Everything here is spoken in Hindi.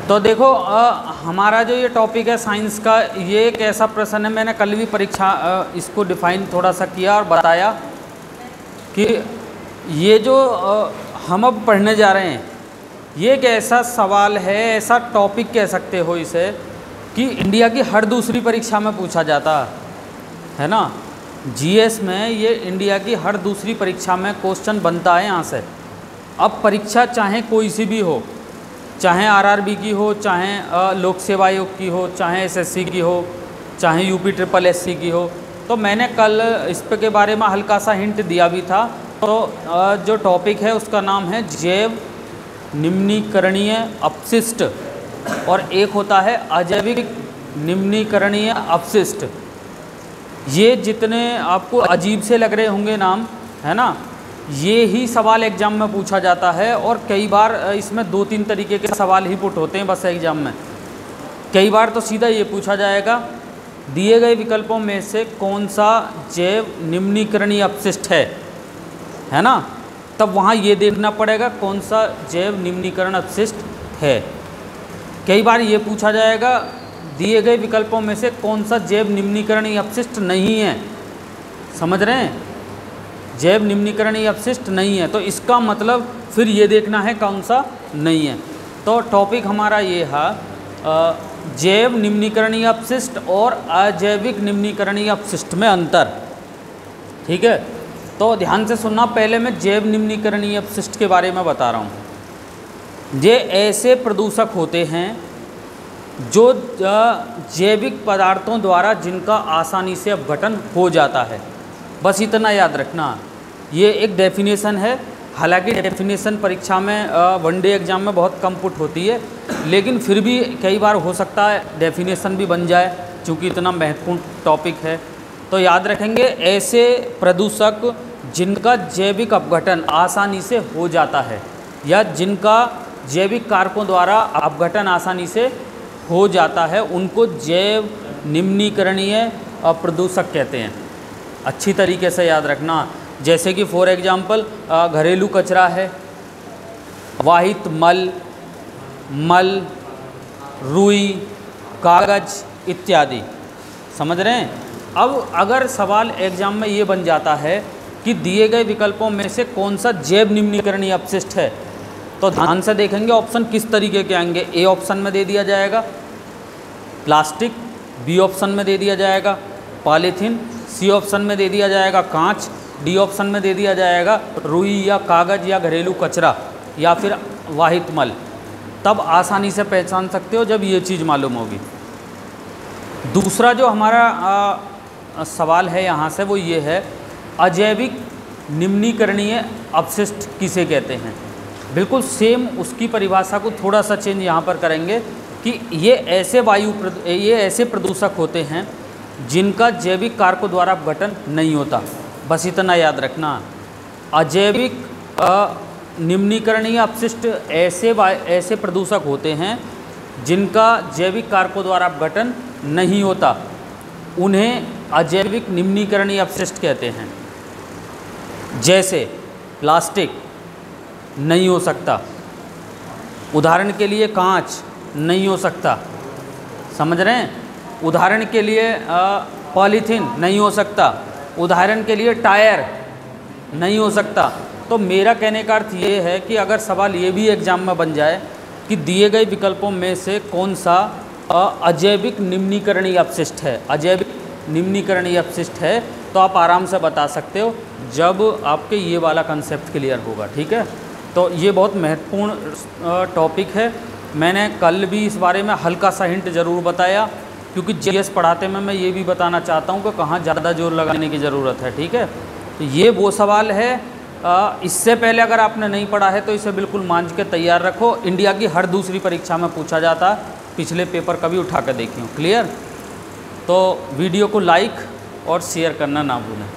तो देखो हमारा जो ये टॉपिक है साइंस का, ये एक ऐसा प्रश्न है, मैंने कल भी परीक्षा इसको डिफाइन थोड़ा सा किया और बताया कि ये जो हम अब पढ़ने जा रहे हैं, ये एक ऐसा सवाल है, ऐसा टॉपिक कह सकते हो इसे, कि इंडिया की हर दूसरी परीक्षा में पूछा जाता है ना। जीएस में ये इंडिया की हर दूसरी परीक्षा में क्वेश्चन बनता है यहाँ से। अब परीक्षा चाहे कोई सी भी हो, चाहे आरआरबी की हो, चाहे लोक सेवा आयोग की हो, चाहे एसएससी की हो, चाहे यूपी ट्रिपल एससी की हो, तो मैंने कल इस पे के बारे में हल्का सा हिंट दिया भी था। तो जो टॉपिक है उसका नाम है जैव निम्नीकरणीय अपशिष्ट, और एक होता है अजैविक निम्नीकरणीय अपशिष्ट। ये जितने आपको अजीब से लग रहे होंगे नाम, है ना, ये ही सवाल एग्ज़ाम में पूछा जाता है। और कई बार इसमें 2-3 तरीके के सवाल ही पुट होते हैं बस एग्ज़ाम में। कई बार तो सीधा ये पूछा जाएगा, दिए गए विकल्पों में से कौन सा जैव निम्नीकरणीय अपशिष्ट है ना, तब वहाँ ये देखना पड़ेगा कौन सा जैव निम्नीकरण अपशिष्ट है। कई बार ये पूछा जाएगा, दिए गए विकल्पों में से कौन सा जैव निम्नीकरणीय अपशिष्ट नहीं है। समझ रहे हैं, जैव निम्नीकरणीय अपशिष्ट नहीं है, तो इसका मतलब फिर ये देखना है कौन सा नहीं है। तो टॉपिक हमारा ये है जैव निम्नीकरणीय अपशिष्ट और अजैविक निम्नीकरणीय अपशिष्ट में अंतर। ठीक है, तो ध्यान से सुनना। पहले मैं जैव निम्नीकरणीय अपशिष्ट के बारे में बता रहा हूँ। ये ऐसे प्रदूषक होते हैं जो जैविक पदार्थों द्वारा जिनका आसानी से अपघटन हो जाता है। बस इतना याद रखना। ये एक डेफिनेशन है, हालांकि डेफिनेशन परीक्षा में वनडे एग्ज़ाम में बहुत कम पुट होती है, लेकिन फिर भी कई बार हो सकता है डेफिनेशन भी बन जाए, क्योंकि इतना महत्वपूर्ण टॉपिक है। तो याद रखेंगे, ऐसे प्रदूषक जिनका जैविक अपघटन आसानी से हो जाता है या जिनका जैविक कारकों द्वारा अपघटन आसानी से हो जाता है, उनको जैव निम्नीकरणीय प्रदूषक कहते हैं। अच्छी तरीके से याद रखना। जैसे कि फॉर एग्जांपल घरेलू कचरा है, वाहित मल, रुई, कागज इत्यादि। समझ रहे हैं। अब अगर सवाल एग्जाम में ये बन जाता है कि दिए गए विकल्पों में से कौन सा जैव निम्नीकरणीय अपशिष्ट है, तो ध्यान से देखेंगे ऑप्शन किस तरीके के आएंगे। ए ऑप्शन में दे दिया जाएगा प्लास्टिक, बी ऑप्शन में दे दिया जाएगा पॉलीथीन, सी ऑप्शन में दे दिया जाएगा कांच, डी ऑप्शन में दे दिया जाएगा रुई या कागज़ या घरेलू कचरा या फिर वाहित मल। तब आसानी से पहचान सकते हो जब ये चीज़ मालूम होगी। दूसरा जो हमारा सवाल है यहाँ से वो ये है, अजैविक निम्नीकरणीय अपशिष्ट किसे कहते हैं। बिल्कुल सेम उसकी परिभाषा को थोड़ा सा चेंज यहाँ पर करेंगे कि ये ऐसे प्रदूषक होते हैं जिनका जैविक कारकों द्वारा अपघटन नहीं होता। बस इतना याद रखना। अजैविक निम्नीकरणीय अपशिष्ट ऐसे प्रदूषक होते हैं जिनका जैविक कारकों द्वारा अपघटन नहीं होता, उन्हें अजैविक निम्नीकरणीय अपशिष्ट कहते हैं। जैसे प्लास्टिक नहीं हो सकता, उदाहरण के लिए कांच नहीं हो सकता। समझ रहे हैं। उदाहरण के लिए पॉलीथीन नहीं हो सकता, उदाहरण के लिए टायर नहीं हो सकता। तो मेरा कहने का अर्थ ये है कि अगर सवाल ये भी एग्जाम में बन जाए कि दिए गए विकल्पों में से कौन सा अजैविक निम्नीकरणीय अपशिष्ट है, अजैविक निम्नीकरणीय अपशिष्ट है, तो आप आराम से बता सकते हो जब आपके ये वाला कंसेप्ट क्लियर होगा। ठीक है, तो ये बहुत महत्वपूर्ण टॉपिक है। मैंने कल भी इस बारे में हल्का सा हिंट ज़रूर बताया, क्योंकि जीएस पढ़ाते में मैं ये भी बताना चाहता हूँ कि कहाँ ज़्यादा जोर लगाने की ज़रूरत है। ठीक है, तो ये वो सवाल है, इससे पहले अगर आपने नहीं पढ़ा है तो इसे बिल्कुल मांझ के तैयार रखो। इंडिया की हर दूसरी परीक्षा में पूछा जाता, पिछले पेपर कभी उठा कर देखिए। क्लियर। तो वीडियो को लाइक और शेयर करना ना भूलें।